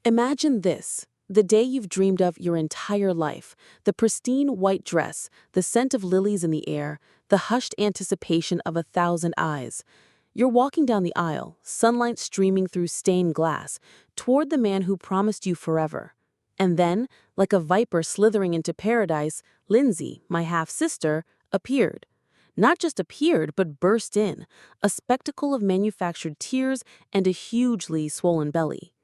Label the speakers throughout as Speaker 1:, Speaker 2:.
Speaker 1: Imagine this, the day you've dreamed of your entire life, the pristine white dress, the scent of lilies in the air, the hushed anticipation of 1,000 eyes. You're walking down the aisle, sunlight streaming through stained glass, toward the man who promised you forever. And then, like a viper slithering into paradise, Lindsay, my half-sister, appeared. Not just appeared, but burst in, a spectacle of manufactured tears and a hugely swollen belly.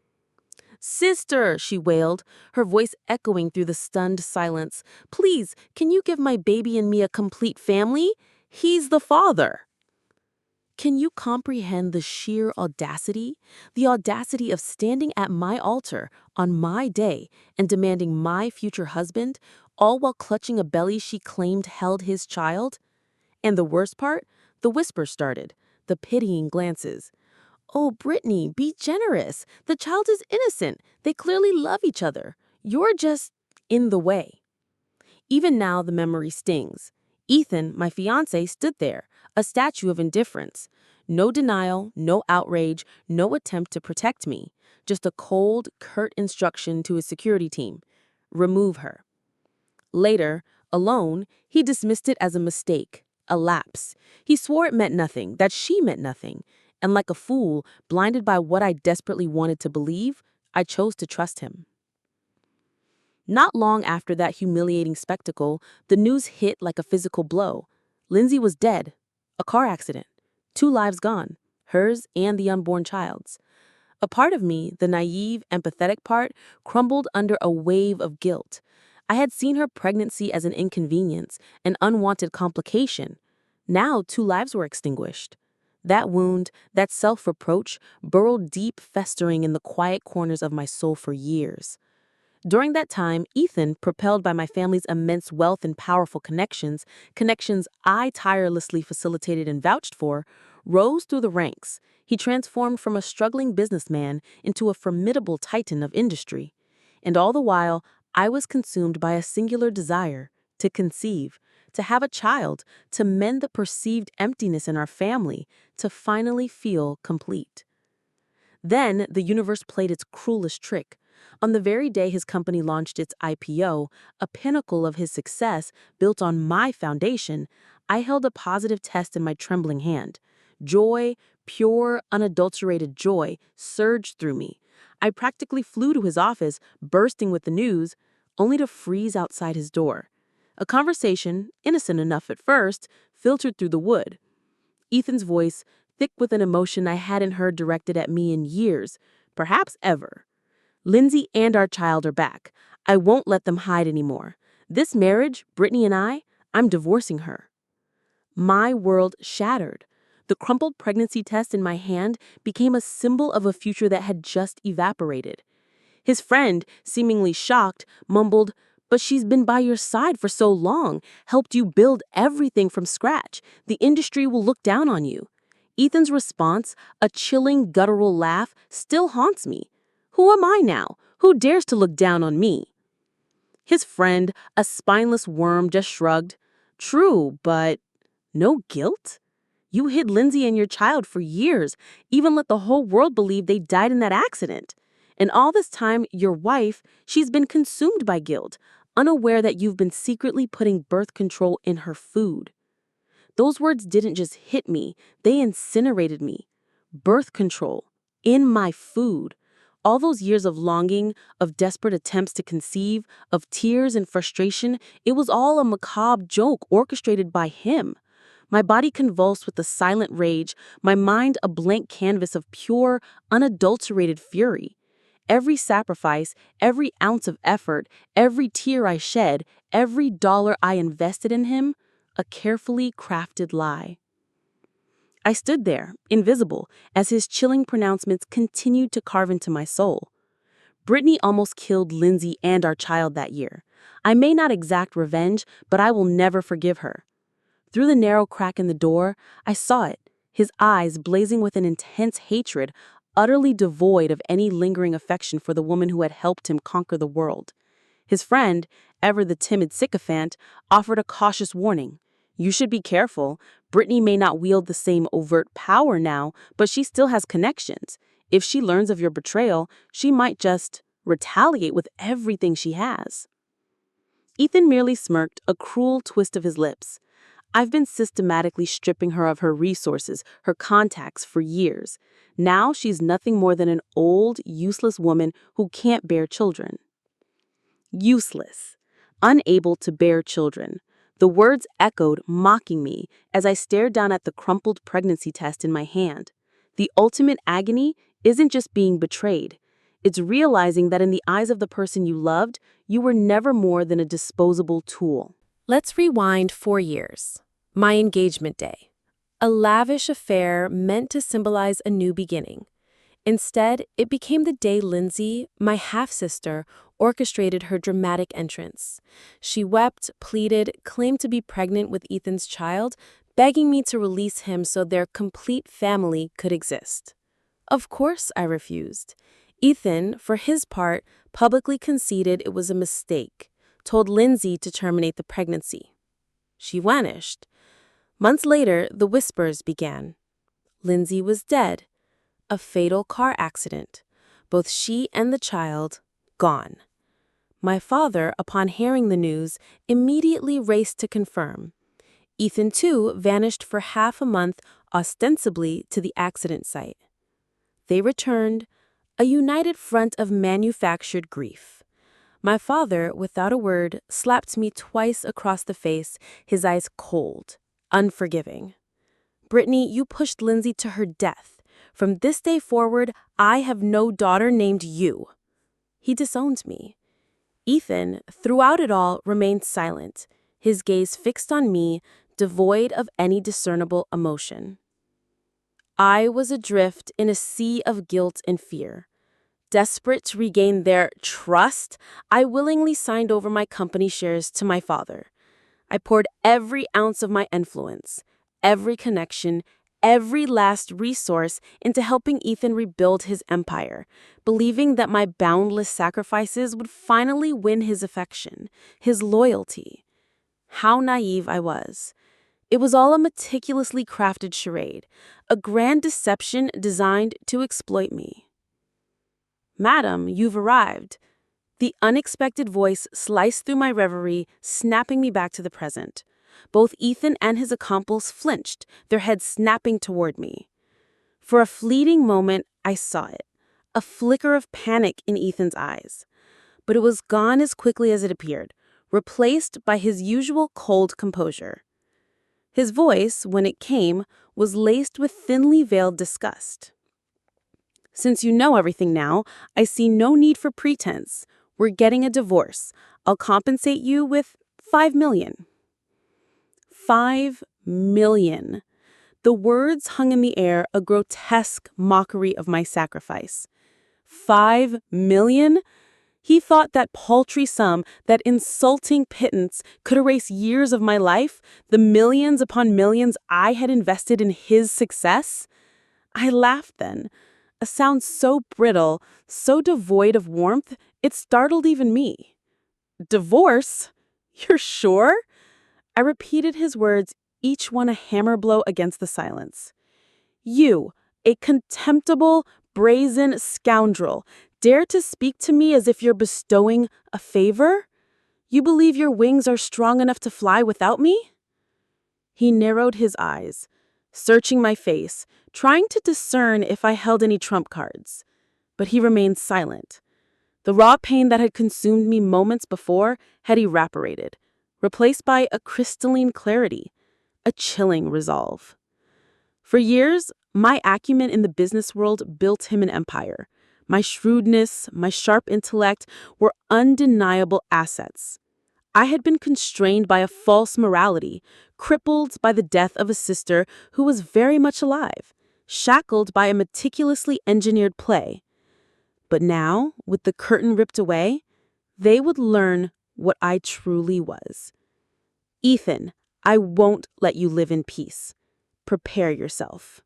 Speaker 1: "Sister," she wailed, her voice echoing through the stunned silence. "Please, can you give my baby and me a complete family? He's the father." Can you comprehend the sheer audacity? The audacity of standing at my altar on my day and demanding my future husband, all while clutching a belly she claimed held his child? And the worst part? The whispers started, the pitying glances. "Oh, Brittany, be generous. The child is innocent. They clearly love each other. You're just in the way." Even now, the memory stings. Ethan, my fiancé, stood there, a statue of indifference. No denial, no outrage, no attempt to protect me. Just a cold, curt instruction to his security team. Remove her. Later, alone, he dismissed it as a mistake, a lapse. He swore it meant nothing, that she meant nothing. And like a fool, blinded by what I desperately wanted to believe, I chose to trust him. Not long after that humiliating spectacle, the news hit like a physical blow. Lindsay was dead. A car accident. 2 lives gone, hers and the unborn child's. A part of me, the naive, empathetic part, crumbled under a wave of guilt. I had seen her pregnancy as an inconvenience, an unwanted complication. Now 2 lives were extinguished. That wound, that self-reproach, burrowed deep, festering in the quiet corners of my soul for years. During that time, Ethan, propelled by my family's immense wealth and powerful connections I tirelessly facilitated and vouched for, rose through the ranks. He transformed from a struggling businessman into a formidable titan of industry. And all the while, I was consumed by a singular desire to conceive, to have a child, to mend the perceived emptiness in our family, to finally feel complete. Then the universe played its cruelest trick. On the very day his company launched its IPO, a pinnacle of his success built on my foundation, I held a positive test in my trembling hand. Joy, pure, unadulterated joy, surged through me. I practically flew to his office, bursting with the news, only to freeze outside his door. A conversation, innocent enough at first, filtered through the wood. Ethan's voice, thick with an emotion I hadn't heard directed at me in years, perhaps ever. "Lindsay and our child are back. I won't let them hide anymore. This marriage, Brittany and I'm divorcing her." My world shattered. The crumpled pregnancy test in my hand became a symbol of a future that had just evaporated. His friend, seemingly shocked, mumbled, "But she's been by your side for so long, helped you build everything from scratch. The industry will look down on you." Ethan's response, a chilling, guttural laugh, still haunts me. Who am I now? Who dares to look down on me? His friend, a spineless worm, just shrugged. "True, but no guilt? You hid Lindsay and your child for years, even let the whole world believe they died in that accident. And all this time, your wife, she's been consumed by guilt, unaware that you've been secretly putting birth control in her food." Those words didn't just hit me, they incinerated me. Birth control. In my food. All those years of longing, of desperate attempts to conceive, of tears and frustration, it was all a macabre joke orchestrated by him. My body convulsed with the silent rage, my mind a blank canvas of pure, unadulterated fury. Every sacrifice, every ounce of effort, every tear I shed, every dollar I invested in him, a carefully crafted lie. I stood there, invisible, as his chilling pronouncements continued to carve into my soul. Brittany almost killed Lindsay and our child that year. I may not exact revenge, but I will never forgive her. Through the narrow crack in the door, I saw it, his eyes blazing with an intense hatred, utterly devoid of any lingering affection for the woman who had helped him conquer the world. His friend, ever the timid sycophant, offered a cautious warning. "You should be careful. Brittany may not wield the same overt power now, but she still has connections. If she learns of your betrayal, she might just retaliate with everything she has. Ethan merely smirked, a cruel twist of his lips. I've been systematically stripping her of her resources, her contacts, for years. Now she's nothing more than an old, useless woman who can't bear children. Useless. Unable to bear children. The words echoed, mocking me, as I stared down at the crumpled pregnancy test in my hand. The ultimate agony isn't just being betrayed. It's realizing that in the eyes of the person you loved, you were never more than a disposable tool. Let's rewind 4 years. My engagement day. A lavish affair meant to symbolize a new beginning. Instead, it became the day Lindsay, my half-sister, orchestrated her dramatic entrance. She wept, pleaded, claimed to be pregnant with Ethan's child, begging me to release him so their complete family could exist. Of course, I refused. Ethan, for his part, publicly conceded it was a mistake, told Lindsay to terminate the pregnancy. She vanished. Months later, the whispers began. Lindsay was dead. A fatal car accident. Both she and the child gone. My father, upon hearing the news, immediately raced to confirm. Ethan, too, vanished for half a month, ostensibly to the accident site. They returned, a united front of manufactured grief. My father, without a word, slapped me twice across the face, his eyes cold, unforgiving. Brittany, you pushed Lindsay to her death. From this day forward, I have no daughter named you. He disowned me. Ethan, throughout it all, remained silent, his gaze fixed on me, devoid of any discernible emotion. I was adrift in a sea of guilt and fear. Desperate to regain their trust, I willingly signed over my company shares to my father. I poured every ounce of my influence, every connection, every last resource into helping Ethan rebuild his empire, believing that my boundless sacrifices would finally win his affection, his loyalty. How naive I was. It was all a meticulously crafted charade, a grand deception designed to exploit me. Madam, you've arrived. The unexpected voice sliced through my reverie, snapping me back to the present. Both Ethan and his accomplice flinched, their heads snapping toward me. For a fleeting moment, I saw it, a flicker of panic in Ethan's eyes. But it was gone as quickly as it appeared, replaced by his usual cold composure. His voice, when it came, was laced with thinly veiled disgust. Since you know everything now, I see no need for pretense. We're getting a divorce. I'll compensate you with $5 million. $5 million. The words hung in the air, a grotesque mockery of my sacrifice. $5 million? He thought that paltry sum, that insulting pittance, could erase years of my life, the millions upon millions I had invested in his success? I laughed then, a sound so brittle, so devoid of warmth, it startled even me. Divorce? You're sure? I repeated his words, each one a hammer blow against the silence. You, a contemptible, brazen scoundrel, dare to speak to me as if you're bestowing a favor? You believe your wings are strong enough to fly without me? He narrowed his eyes, searching my face, trying to discern if I held any trump cards. But he remained silent. The raw pain that had consumed me moments before had evaporated, replaced by a crystalline clarity, a chilling resolve. For years, my acumen in the business world built him an empire. My shrewdness, my sharp intellect were undeniable assets. I had been constrained by a false morality, crippled by the death of a sister who was very much alive, shackled by a meticulously engineered play. But now, with the curtain ripped away, they would learn what I truly was. Ethan, I won't let you live in peace. Prepare yourself.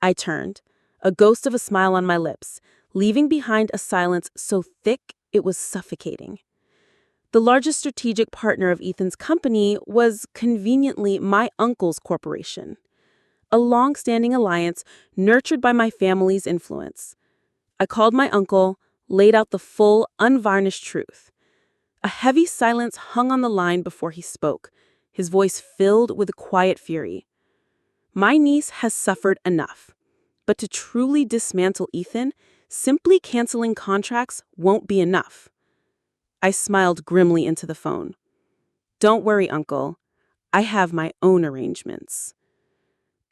Speaker 1: I turned, a ghost of a smile on my lips, leaving behind a silence so thick it was suffocating. The largest strategic partner of Ethan's company was, conveniently, my uncle's corporation, a long-standing alliance nurtured by my family's influence. I called my uncle, laid out the full, unvarnished truth. A heavy silence hung on the line before he spoke, his voice filled with quiet fury. My niece has suffered enough. But to truly dismantle Ethan, simply canceling contracts won't be enough. I smiled grimly into the phone. Don't worry, Uncle. I have my own arrangements.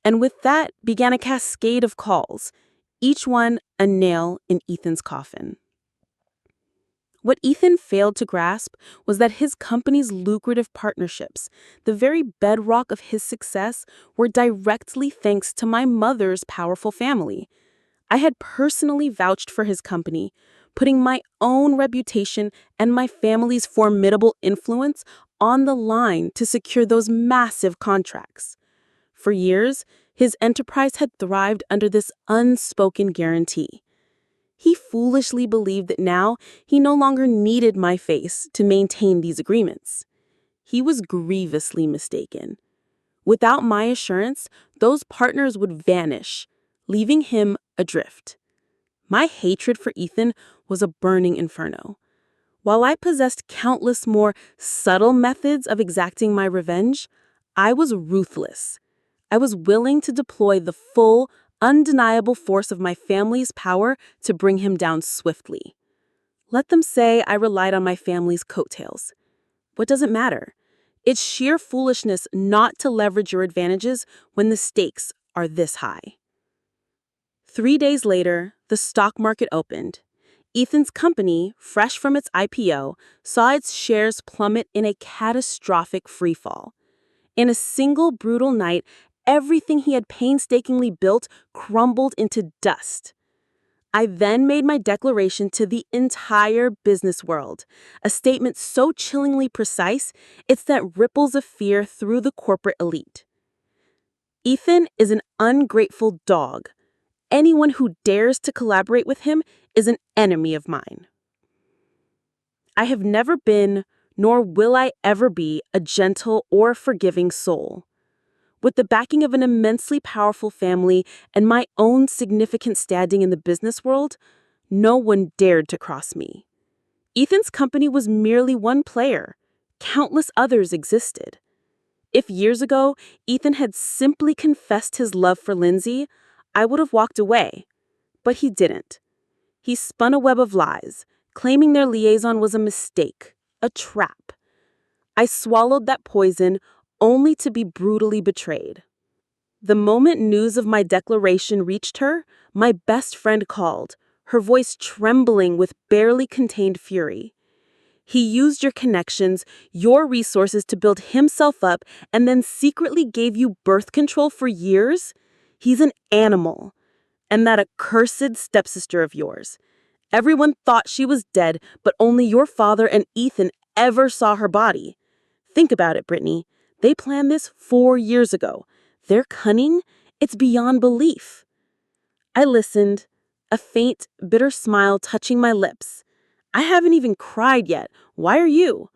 Speaker 1: And with that began a cascade of calls, each one a nail in Ethan's coffin. What Ethan failed to grasp was that his company's lucrative partnerships, the very bedrock of his success, were directly thanks to my mother's powerful family. I had personally vouched for his company, putting my own reputation and my family's formidable influence on the line to secure those massive contracts. For years, his enterprise had thrived under this unspoken guarantee. He foolishly believed that now he no longer needed my face to maintain these agreements. He was grievously mistaken. Without my assurance, those partners would vanish, leaving him adrift. My hatred for Ethan was a burning inferno. While I possessed countless more subtle methods of exacting my revenge, I was ruthless. I was willing to deploy the full, undeniable force of my family's power to bring him down swiftly. Let them say I relied on my family's coattails. What does it matter? It's sheer foolishness not to leverage your advantages when the stakes are this high. 3 days later, the stock market opened. Ethan's company, fresh from its IPO, saw its shares plummet in a catastrophic freefall. In a single brutal night, everything he had painstakingly built crumbled into dust. I then made my declaration to the entire business world, a statement so chillingly precise, it sent ripples of fear through the corporate elite. Ethan is an ungrateful dog. Anyone who dares to collaborate with him is an enemy of mine. I have never been, nor will I ever be, a gentle or forgiving soul. With the backing of an immensely powerful family and my own significant standing in the business world, no one dared to cross me. Ethan's company was merely one player. Countless others existed. If years ago Ethan had simply confessed his love for Lindsay, I would have walked away. But he didn't. He spun a web of lies, claiming their liaison was a mistake, a trap. I swallowed that poison only to be brutally betrayed. The moment news of my declaration reached her, my best friend called, her voice trembling with barely contained fury. He used your connections, your resources to build himself up, and then secretly gave you birth control for years? He's an animal. And that accursed stepsister of yours. Everyone thought she was dead, but only your father and Ethan ever saw her body. Think about it, Brittany. They planned this 4 years ago. Their cunning, it's beyond belief. I listened, a faint, bitter smile touching my lips. I haven't even cried yet. Why are you?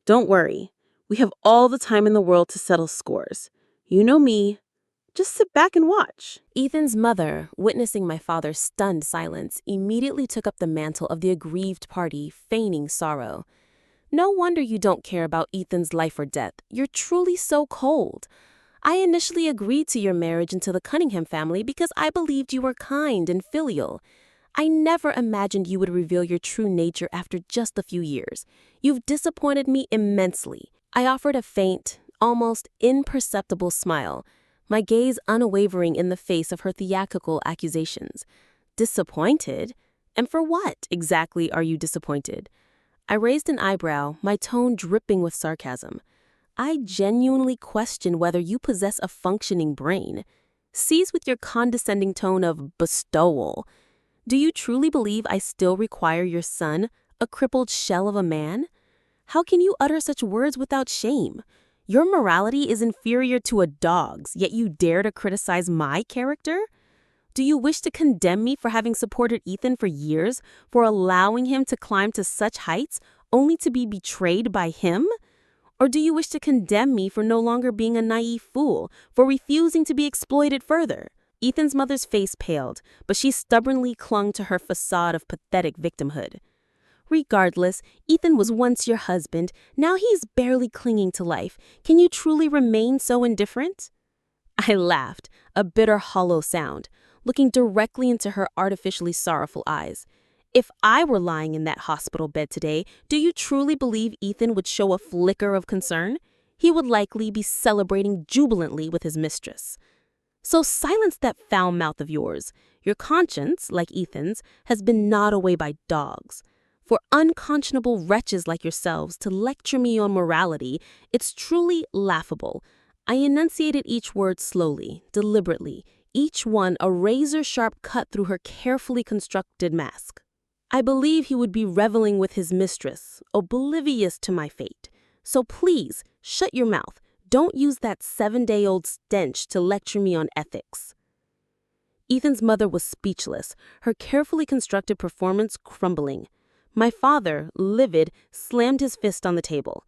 Speaker 1: Don't worry. We have all the time in the world to settle scores. You know me. Just sit back and watch. Ethan's mother, witnessing my father's stunned silence, immediately took up the mantle of the aggrieved party, feigning sorrow. No wonder you don't care about Ethan's life or death. You're truly so cold. I initially agreed to your marriage into the Cunningham family because I believed you were kind and filial. I never imagined you would reveal your true nature after just a few years. You've disappointed me immensely. I offered a faint, almost imperceptible smile, my gaze unwavering in the face of her theatrical accusations. Disappointed? And for what exactly are you disappointed? I raised an eyebrow, my tone dripping with sarcasm. I genuinely question whether you possess a functioning brain. Cease with your condescending tone of bestowal. Do you truly believe I still require your son, a crippled shell of a man? How can you utter such words without shame? Your morality is inferior to a dog's, yet you dare to criticize my character? Do you wish to condemn me for having supported Ethan for years, for allowing him to climb to such heights, only to be betrayed by him? Or do you wish to condemn me for no longer being a naive fool, for refusing to be exploited further? Ethan's mother's face paled, but she stubbornly clung to her facade of pathetic victimhood. Regardless, Ethan was once your husband. Now he's barely clinging to life. Can you truly remain so indifferent? I laughed, a bitter, hollow sound, looking directly into her artificially sorrowful eyes. If I were lying in that hospital bed today, do you truly believe Ethan would show a flicker of concern? He would likely be celebrating jubilantly with his mistress. So silence that foul mouth of yours. Your conscience, like Ethan's, has been gnawed away by dogs. For unconscionable wretches like yourselves to lecture me on morality, it's truly laughable. I enunciated each word slowly, deliberately, each one a razor-sharp cut through her carefully constructed mask. I believe he would be reveling with his mistress, oblivious to my fate. So please, shut your mouth. Don't use that 7-day-old stench to lecture me on ethics. Ethan's mother was speechless, her carefully constructed performance crumbling. My father, livid, slammed his fist on the table.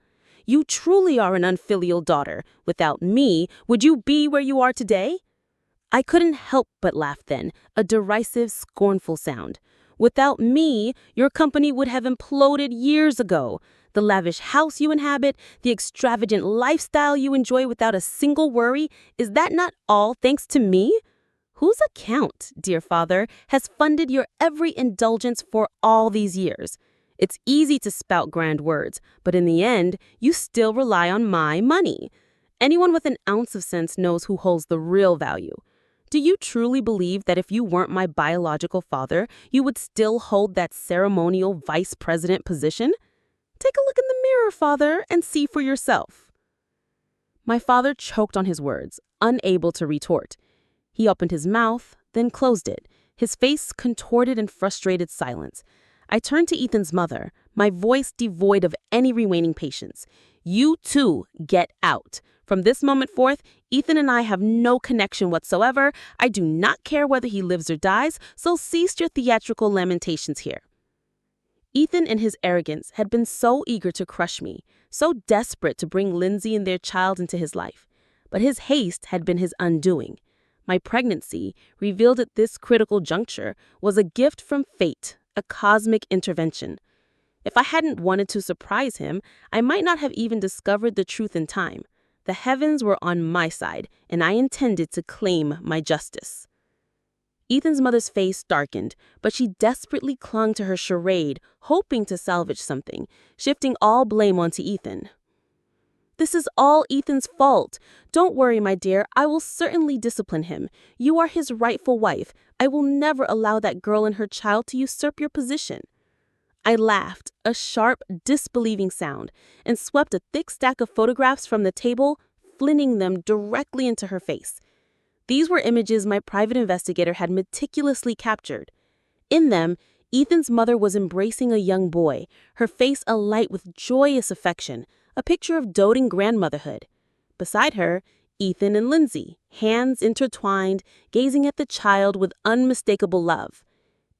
Speaker 1: You truly are an unfilial daughter. Without me, would you be where you are today? I couldn't help but laugh then, a derisive, scornful sound. Without me, your company would have imploded years ago. The lavish house you inhabit, the extravagant lifestyle you enjoy without a single worry, is that not all thanks to me? Whose account, dear father, has funded your every indulgence for all these years? It's easy to spout grand words, but in the end, you still rely on my money. Anyone with an ounce of sense knows who holds the real value. Do you truly believe that if you weren't my biological father, you would still hold that ceremonial vice president position? Take a look in the mirror, father, and see for yourself. My father choked on his words, unable to retort. He opened his mouth, then closed it, his face contorted in frustrated silence. I turned to Ethan's mother, my voice devoid of any remaining patience. You too, get out. From this moment forth, Ethan and I have no connection whatsoever. I do not care whether he lives or dies, so cease your theatrical lamentations here. Ethan, in his arrogance, had been so eager to crush me, so desperate to bring Lindsay and their child into his life. But his haste had been his undoing. My pregnancy, revealed at this critical juncture, was a gift from fate, a cosmic intervention. If I hadn't wanted to surprise him, I might not have even discovered the truth in time. The heavens were on my side, and I intended to claim my justice. Ethan's mother's face darkened, but she desperately clung to her charade, hoping to salvage something, shifting all blame onto Ethan. This is all Ethan's fault. Don't worry, my dear. I will certainly discipline him. You are his rightful wife. I will never allow that girl and her child to usurp your position. I laughed, a sharp, disbelieving sound, and swept a thick stack of photographs from the table, flinging them directly into her face. These were images my private investigator had meticulously captured. In them, Ethan's mother was embracing a young boy, her face alight with joyous affection, a picture of doting grandmotherhood. Beside her, Ethan and Lindsay, hands intertwined, gazing at the child with unmistakable love.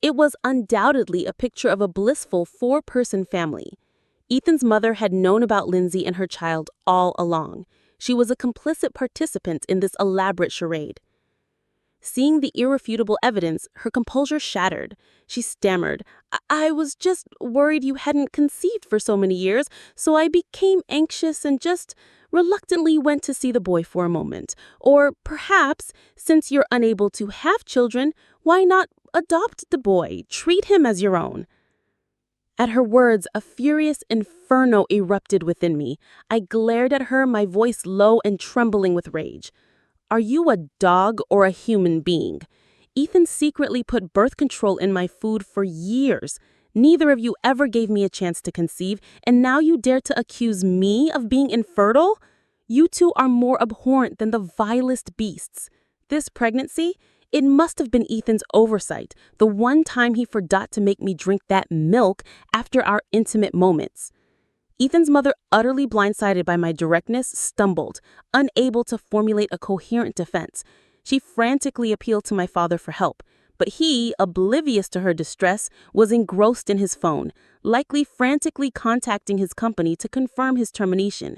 Speaker 1: It was undoubtedly a picture of a blissful 4-person family. Ethan's mother had known about Lindsay and her child all along. She was a complicit participant in this elaborate charade. Seeing the irrefutable evidence, her composure shattered. She stammered, I was just worried you hadn't conceived for so many years, so I became anxious and just reluctantly went to see the boy for a moment. Or perhaps, since you're unable to have children, why not adopt the boy? Treat him as your own. At her words, a furious inferno erupted within me. I glared at her, my voice low and trembling with rage. Are you a dog or a human being? Ethan secretly put birth control in my food for years. Neither of you ever gave me a chance to conceive, and now you dare to accuse me of being infertile? You two are more abhorrent than the vilest beasts. This pregnancy, it must have been Ethan's oversight, the one time he forgot to make me drink that milk after our intimate moments. Ethan's mother, utterly blindsided by my directness, stumbled, unable to formulate a coherent defense. She frantically appealed to my father for help, but he, oblivious to her distress, was engrossed in his phone, likely frantically contacting his company to confirm his termination.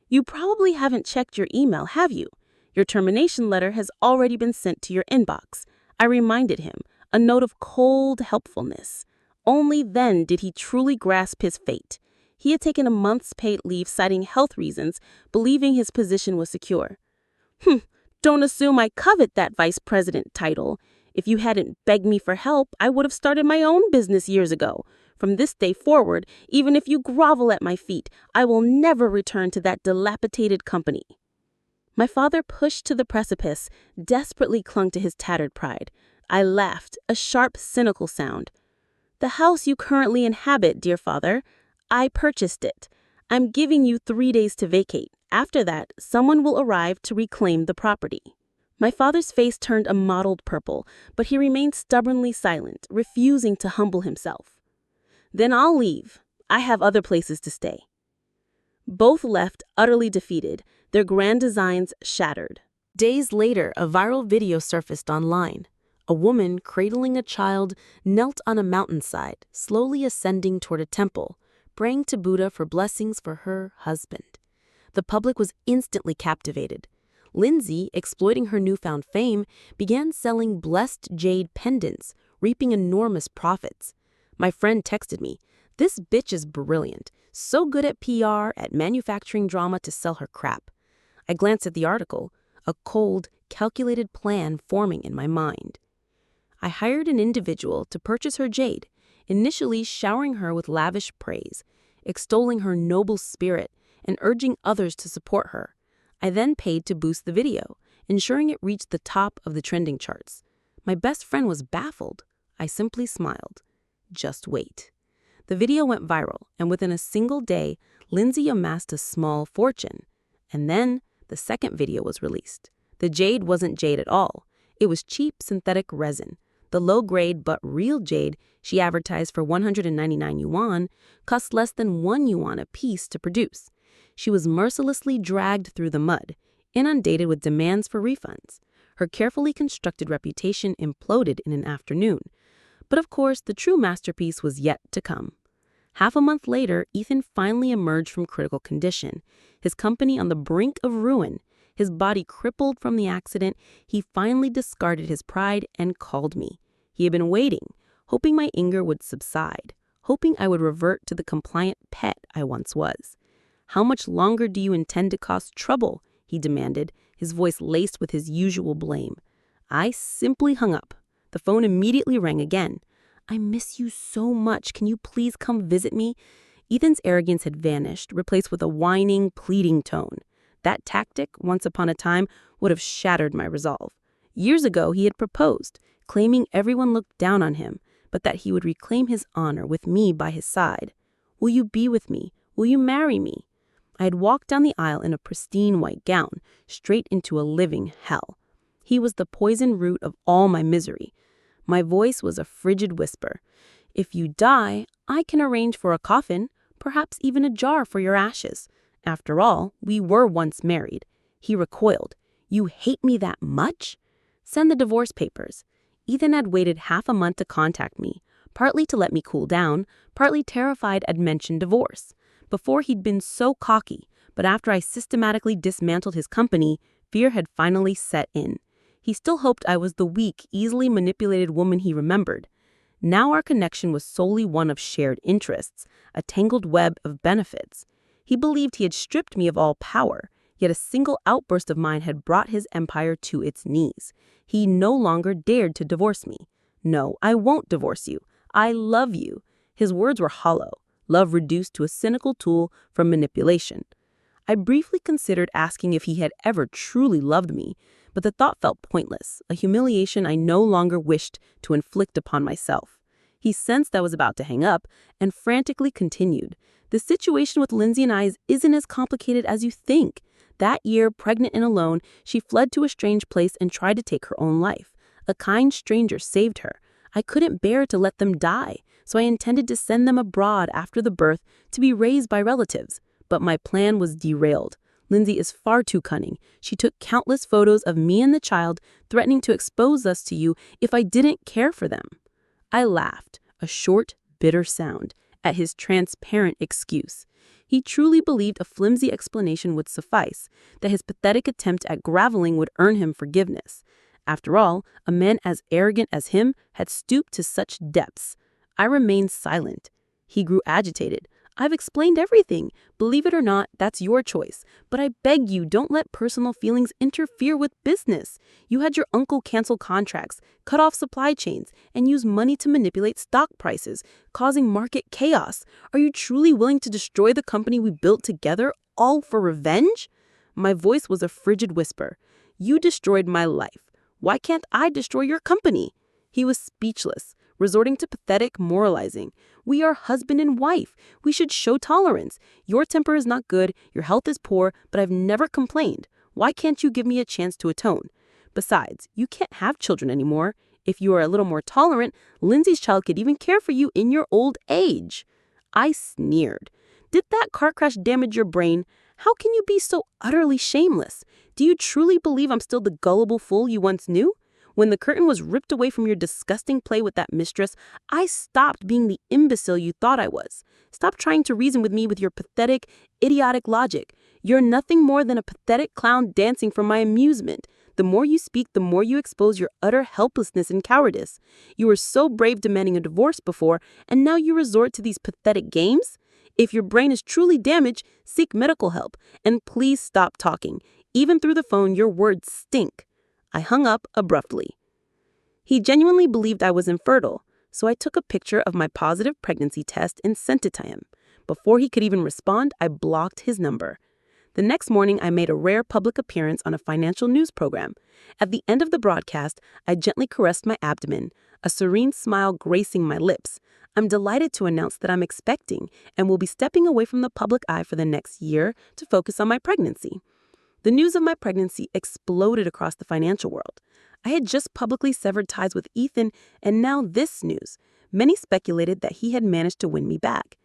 Speaker 1: You probably haven't checked your email, have you? Your termination letter has already been sent to your inbox. I reminded him, a note of cold helpfulness. Only then did he truly grasp his fate. He had taken a month's paid leave citing health reasons, believing his position was secure. Don't assume I covet that vice president title. If you hadn't begged me for help, I would have started my own business years ago. From this day forward, even if you grovel at my feet, I will never return to that dilapidated company. My father, pushed to the precipice, desperately clung to his tattered pride. I laughed, a sharp, cynical sound. The house you currently inhabit, dear father, I purchased it. I'm giving you 3 days to vacate. After that, someone will arrive to reclaim the property. My father's face turned a mottled purple, but he remained stubbornly silent, refusing to humble himself. Then I'll leave. I have other places to stay. Both left utterly defeated, their grand designs shattered. Days later, a viral video surfaced online. A woman cradling a child knelt on a mountainside, slowly ascending toward a temple, praying to Buddha for blessings for her husband. The public was instantly captivated. Lindsay, exploiting her newfound fame, began selling blessed jade pendants, reaping enormous profits. My friend texted me, "This bitch is brilliant, so good at PR, at manufacturing drama to sell her crap." I glanced at the article, a cold, calculated plan forming in my mind. I hired an individual to purchase her jade, initially showering her with lavish praise, extolling her noble spirit, and urging others to support her. I then paid to boost the video, ensuring it reached the top of the trending charts. My best friend was baffled. I simply smiled. Just wait. The video went viral, and within a single day, Lindsay amassed a small fortune. And then, the second video was released. The jade wasn't jade at all. It was cheap synthetic resin. The low-grade but real jade she advertised for 199 yuan cost less than 1 yuan a piece to produce. She was mercilessly dragged through the mud, inundated with demands for refunds. Her carefully constructed reputation imploded in an afternoon. But of course, the true masterpiece was yet to come. Half a month later, Ethan finally emerged from critical condition, his company on the brink of ruin. His body crippled from the accident, he finally discarded his pride and called me. He had been waiting, hoping my anger would subside, hoping I would revert to the compliant pet I once was. "How much longer do you intend to cause trouble?" he demanded, his voice laced with his usual blame. I simply hung up. The phone immediately rang again. "I miss you so much. Can you please come visit me?" Ethan's arrogance had vanished, replaced with a whining, pleading tone. That tactic, once upon a time, would have shattered my resolve. Years ago, he had proposed, claiming everyone looked down on him, but that he would reclaim his honor with me by his side. "Will you be with me? Will you marry me?" I had walked down the aisle in a pristine white gown, straight into a living hell. He was the poison root of all my misery. My voice was a frigid whisper. "If you die, I can arrange for a coffin, perhaps even a jar for your ashes. After all, we were once married." He recoiled. "You hate me that much? Send the divorce papers." Ethan had waited half a month to contact me, partly to let me cool down, partly terrified I'd mentioned divorce. Before he'd been so cocky, but after I systematically dismantled his company, fear had finally set in. He still hoped I was the weak, easily manipulated woman he remembered. Now our connection was solely one of shared interests, a tangled web of benefits. He believed he had stripped me of all power, yet a single outburst of mine had brought his empire to its knees. He no longer dared to divorce me. "No, I won't divorce you. I love you." His words were hollow, love reduced to a cynical tool for manipulation. I briefly considered asking if he had ever truly loved me, but the thought felt pointless, a humiliation I no longer wished to inflict upon myself. He sensed I was about to hang up and frantically continued. "The situation with Lindsay and I isn't as complicated as you think. That year, pregnant and alone, she fled to a strange place and tried to take her own life. A kind stranger saved her. I couldn't bear to let them die, so I intended to send them abroad after the birth to be raised by relatives. But my plan was derailed. Lindsay is far too cunning. She took countless photos of me and the child, threatening to expose us to you if I didn't care for them." I laughed, a short, bitter sound. at his transparent excuse. He truly believed a flimsy explanation would suffice, that his pathetic attempt at graveling would earn him forgiveness. After all, a man as arrogant as him had stooped to such depths. I remained silent. He grew agitated. I've explained everything. Believe it or not, that's your choice. But I beg you, don't let personal feelings interfere with business. You had your uncle cancel contracts, cut off supply chains, and use money to manipulate stock prices, causing market chaos. Are you truly willing to destroy the company we built together, all for revenge? My voice was a frigid whisper. You destroyed my life. Why can't I destroy your company? He was speechless, resorting to pathetic moralizing. We are husband and wife. We should show tolerance. Your temper is not good, your health is poor, but I've never complained. Why can't you give me a chance to atone? Besides, you can't have children anymore. If you are a little more tolerant, Lindsay's child could even care for you in your old age. I sneered. Did that car crash damage your brain? How can you be so utterly shameless? Do you truly believe I'm still the gullible fool you once knew? When the curtain was ripped away from your disgusting play with that mistress, I stopped being the imbecile you thought I was. Stop trying to reason with me with your pathetic, idiotic logic. You're nothing more than a pathetic clown dancing for my amusement. The more you speak, the more you expose your utter helplessness and cowardice. You were so brave demanding a divorce before, and now you resort to these pathetic games? If your brain is truly damaged, seek medical help, and please stop talking. Even through the phone, your words stink. I hung up abruptly. He genuinely believed I was infertile, so I took a picture of my positive pregnancy test and sent it to him. Before he could even respond, I blocked his number. The next morning, I made a rare public appearance on a financial news program. At the end of the broadcast, I gently caressed my abdomen, a serene smile gracing my lips. I'm delighted to announce that I'm expecting and will be stepping away from the public eye for the next year to focus on my pregnancy. The news of my pregnancy exploded across the financial world. I had just publicly severed ties with Ethan, and now this news. Many speculated that he had managed to win me back.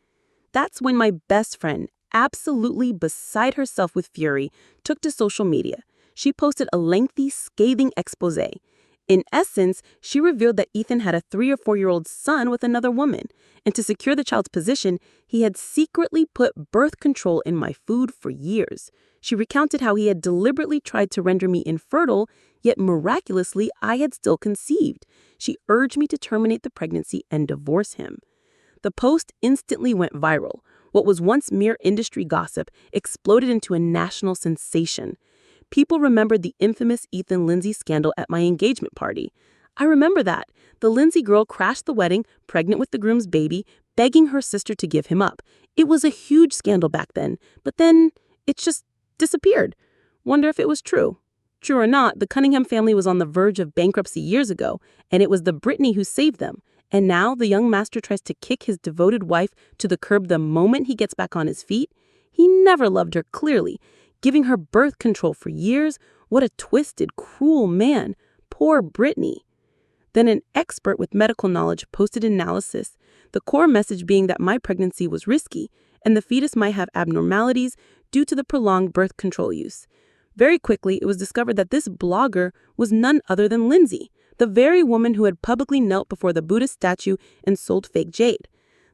Speaker 1: That's when my best friend, absolutely beside herself with fury, took to social media. She posted a lengthy, scathing expose. In essence, she revealed that Ethan had a 3 or 4-year-old son with another woman, and to secure the child's position, he had secretly put birth control in my food for years. She recounted how he had deliberately tried to render me infertile, yet miraculously I had still conceived. She urged me to terminate the pregnancy and divorce him. The post instantly went viral. What was once mere industry gossip exploded into a national sensation. People remembered the infamous Ethan Lindsay scandal at my engagement party. I remember that. The Lindsay girl crashed the wedding, pregnant with the groom's baby, begging her sister to give him up. It was a huge scandal back then, but then it just disappeared. Wonder if it was true. True or not, the Cunningham family was on the verge of bankruptcy years ago, and it was the Brittany who saved them. And now the young master tries to kick his devoted wife to the curb the moment he gets back on his feet. He never loved her, clearly. Giving her birth control for years? What a twisted, cruel man. Poor Brittany. Then an expert with medical knowledge posted analysis, the core message being that my pregnancy was risky and the fetus might have abnormalities due to the prolonged birth control use. Very quickly, it was discovered that this blogger was none other than Lindsay, the very woman who had publicly knelt before the Buddhist statue and sold fake jade.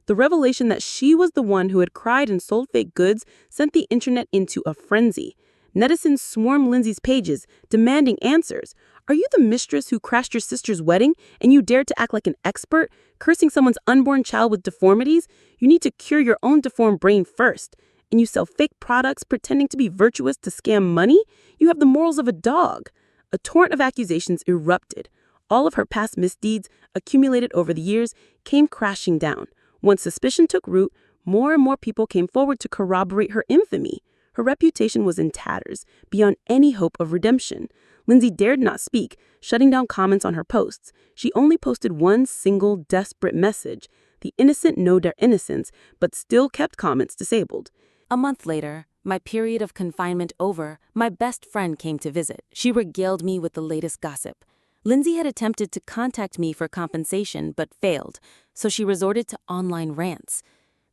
Speaker 1: The revelation that she was the one who had cried and sold fake goods sent the internet into a frenzy. Netizens swarmed Lindsay's pages, demanding answers. Are you the mistress who crashed your sister's wedding and you dared to act like an expert, cursing someone's unborn child with deformities? You need to cure your own deformed brain first. And you sell fake products pretending to be virtuous to scam money? You have the morals of a dog. A torrent of accusations erupted. All of her past misdeeds, accumulated over the years, came crashing down. Once suspicion took root, more and more people came forward to corroborate her infamy. Her reputation was in tatters, beyond any hope of redemption. Lindsay dared not speak, shutting down comments on her posts. She only posted one single desperate message. The innocent know their innocence, but still kept comments disabled. A month later, my period of confinement over, my best friend came to visit. She regaled me with the latest gossip. Lindsay had attempted to contact me for compensation but failed, so she resorted to online rants.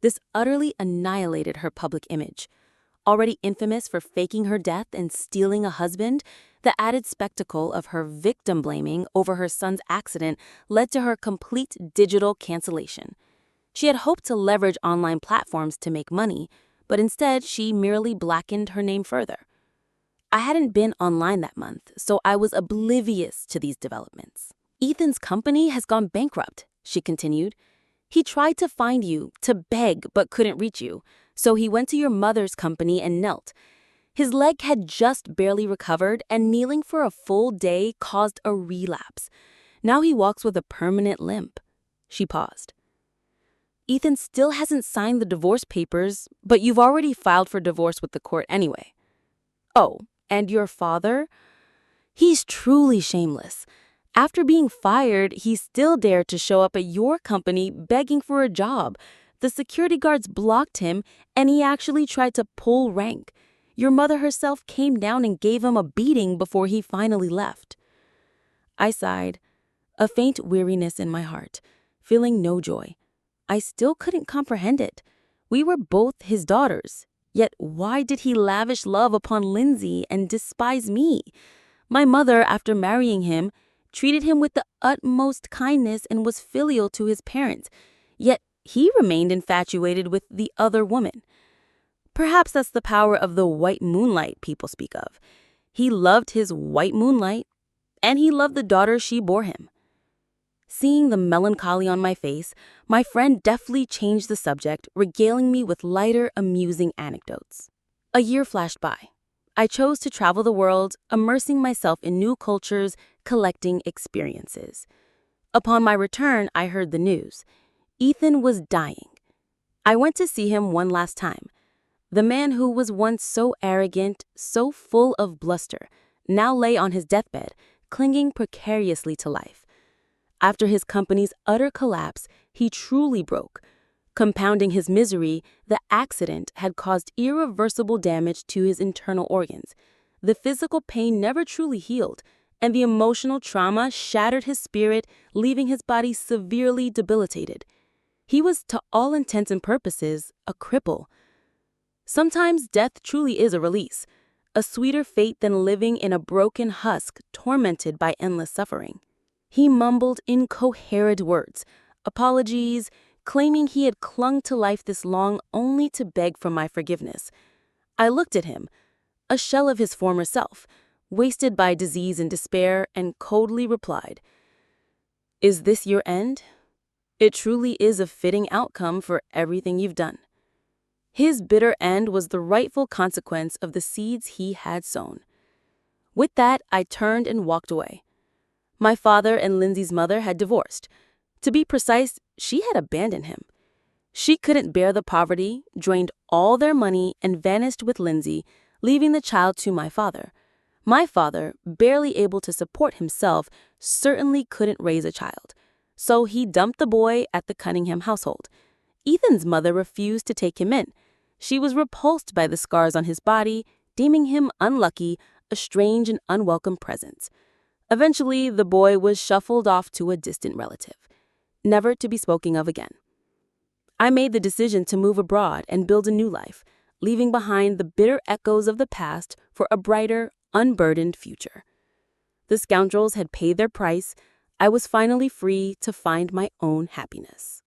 Speaker 1: This utterly annihilated her public image. Already infamous for faking her death and stealing a husband, the added spectacle of her victim blaming over her son's accident led to her complete digital cancellation. She had hoped to leverage online platforms to make money, but instead she merely blackened her name further. I hadn't been online that month, so I was oblivious to these developments. Ethan's company has gone bankrupt, she continued. He tried to find you, to beg, but couldn't reach you, so he went to your mother's company and knelt. His leg had just barely recovered, and kneeling for a full day caused a relapse. Now he walks with a permanent limp. She paused. Ethan still hasn't signed the divorce papers, but you've already filed for divorce with the court anyway. Oh, and your father? He's truly shameless. After being fired, he still dared to show up at your company begging for a job. The security guards blocked him, and he actually tried to pull rank. Your mother herself came down and gave him a beating before he finally left. I sighed, a faint weariness in my heart, feeling no joy. I still couldn't comprehend it. We were both his daughters. Yet why did he lavish love upon Lindsay and despise me? My mother, after marrying him, treated him with the utmost kindness and was filial to his parents. Yet he remained infatuated with the other woman. Perhaps that's the power of the white moonlight people speak of. He loved his white moonlight, and he loved the daughter she bore him. Seeing the melancholy on my face, my friend deftly changed the subject, regaling me with lighter, amusing anecdotes. A year flashed by. I chose to travel the world, immersing myself in new cultures, collecting experiences. Upon my return, I heard the news. Ethan was dying. I went to see him one last time. The man who was once so arrogant, so full of bluster, now lay on his deathbed, clinging precariously to life. After his company's utter collapse, he truly broke. Compounding his misery, the accident had caused irreversible damage to his internal organs. The physical pain never truly healed, and the emotional trauma shattered his spirit, leaving his body severely debilitated. He was, to all intents and purposes, a cripple. Sometimes death truly is a release, a sweeter fate than living in a broken husk tormented by endless suffering. He mumbled incoherent words, apologies, claiming he had clung to life this long only to beg for my forgiveness. I looked at him, a shell of his former self, wasted by disease and despair, and coldly replied, "Is this your end? It truly is a fitting outcome for everything you've done." His bitter end was the rightful consequence of the seeds he had sown. With that, I turned and walked away. My father and Lindsay's mother had divorced. To be precise, she had abandoned him. She couldn't bear the poverty, drained all their money, and vanished with Lindsay, leaving the child to my father. My father, barely able to support himself, certainly couldn't raise a child. So he dumped the boy at the Cunningham household. Ethan's mother refused to take him in. She was repulsed by the scars on his body, deeming him unlucky, a strange and unwelcome presence. Eventually, the boy was shuffled off to a distant relative, never to be spoken of again. I made the decision to move abroad and build a new life, leaving behind the bitter echoes of the past for a brighter, unburdened future. The scoundrels had paid their price. I was finally free to find my own happiness.